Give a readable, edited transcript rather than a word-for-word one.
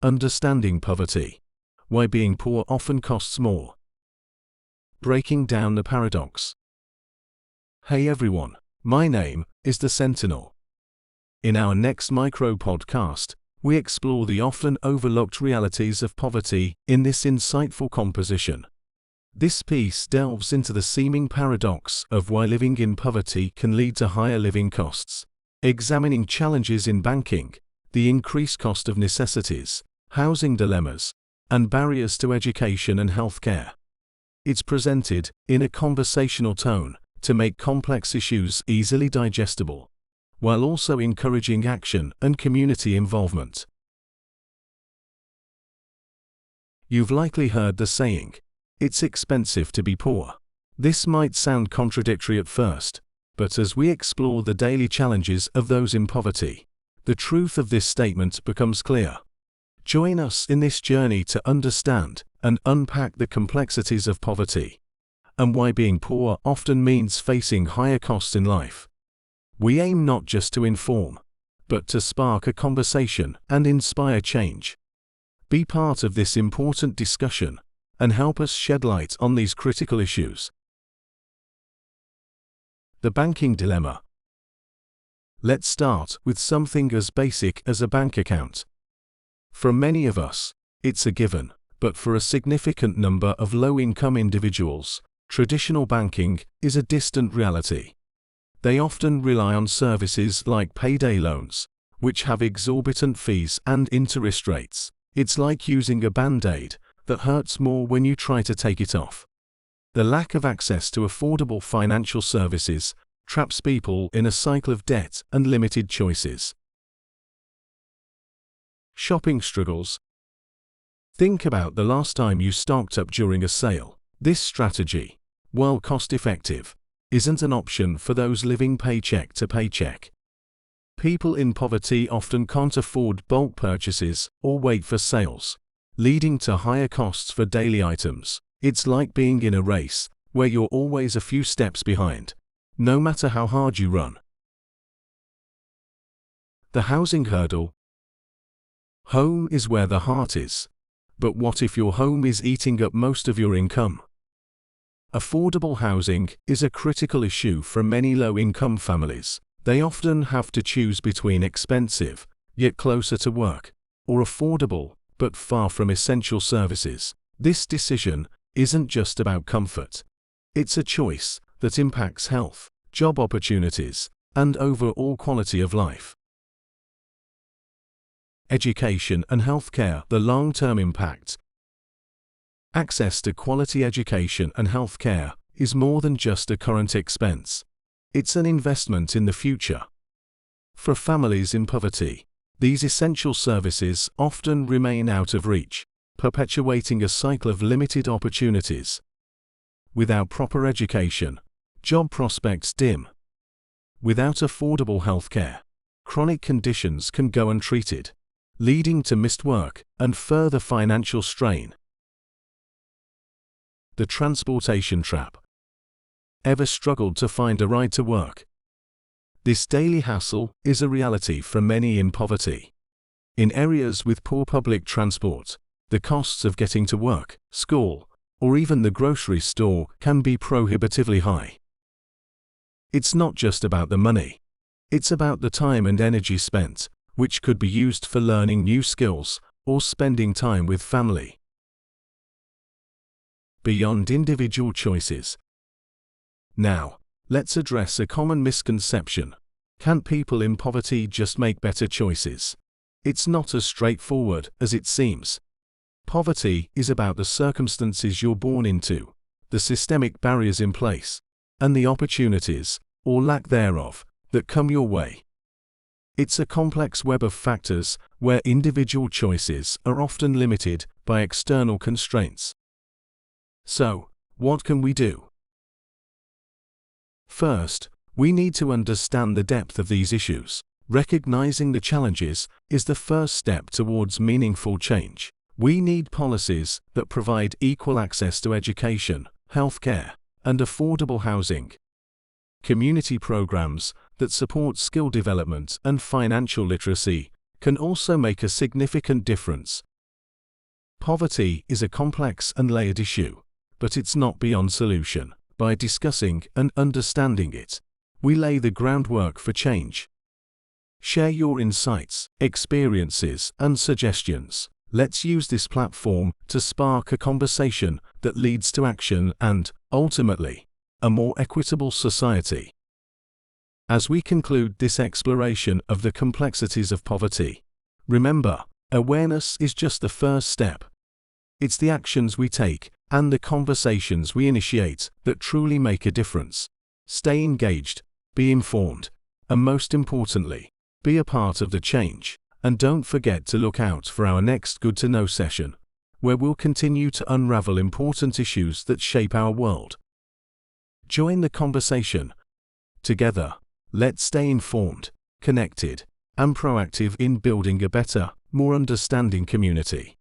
Understanding poverty. Why being poor often costs more. Breaking down the paradox. Hey everyone, my name is The Sentinel. In our next micro podcast, we explore the often overlooked realities of poverty in this insightful composition. This piece delves into the seeming paradox of why living in poverty can lead to higher living costs, examining challenges in banking, the increased cost of necessities, housing dilemmas, and barriers to education and healthcare. It's presented in a conversational tone to make complex issues easily digestible, while also encouraging action and community involvement. You've likely heard the saying, "It's expensive to be poor." This might sound contradictory at first, but as we explore the daily challenges of those in poverty, the truth of this statement becomes clear. Join us in this journey to understand and unpack the complexities of poverty, and why being poor often means facing higher costs in life. We aim not just to inform, but to spark a conversation and inspire change. Be part of this important discussion and help us shed light on these critical issues. The banking dilemma. Let's start with something as basic as a bank account. For many of us, it's a given, but for a significant number of low-income individuals, traditional banking is a distant reality. They often rely on services like payday loans, which have exorbitant fees and interest rates. It's like using a band-aid that hurts more when you try to take it off. The lack of access to affordable financial services traps people in a cycle of debt and limited choices. Shopping struggles. Think about the last time you stocked up during a sale. This strategy, while cost-effective, isn't an option for those living paycheck to paycheck. People in poverty often can't afford bulk purchases or wait for sales, leading to higher costs for daily items. It's like being in a race where you're always a few steps behind, no matter how hard you run. The housing hurdle. Home is where the heart is. But what if your home is eating up most of your income? Affordable housing is a critical issue for many low-income families. They often have to choose between expensive, yet closer to work, or affordable, but far from essential services. This decision isn't just about comfort. It's a choice that impacts health, job opportunities, and overall quality of life. Education and healthcare. The long-term impact. Access to quality education and healthcare is more than just a current expense. It's an investment in the future. For families in poverty, these essential services often remain out of reach, perpetuating a cycle of limited opportunities. Without proper education, job prospects dim. Without affordable healthcare, chronic conditions can go untreated, leading to missed work and further financial strain. The transportation trap. Ever struggled to find a ride to work? This daily hassle is a reality for many in poverty. In areas with poor public transport, the costs of getting to work, school, or even the grocery store can be prohibitively high. It's not just about the money. It's about the time and energy spent, which could be used for learning new skills or spending time with family. Beyond individual choices. Now, let's address a common misconception. Can't people in poverty just make better choices? It's not as straightforward as it seems. Poverty is about the circumstances you're born into, the systemic barriers in place, and the opportunities, or lack thereof, that come your way. It's a complex web of factors where individual choices are often limited by external constraints. So, what can we do? First, we need to understand the depth of these issues. Recognizing the challenges is the first step towards meaningful change. We need policies that provide equal access to education, healthcare, and affordable housing. Community programs that support skill development and financial literacy can also make a significant difference Poverty is a complex and layered issue, but it's not beyond solution. By discussing and understanding it, we lay the groundwork for change. Share your insights, experiences, and suggestions. Let's use this platform to spark a conversation that leads to action and, ultimately, a more equitable society. As we conclude this exploration of the complexities of poverty, remember, awareness is just the first step. It's the actions we take and the conversations we initiate that truly make a difference. Stay engaged, be informed, and most importantly, be a part of the change. And don't forget to look out for our next Good to Know session, where we'll continue to unravel important issues that shape our world. Join the conversation. Together, let's stay informed, connected, and proactive in building a better, more understanding community.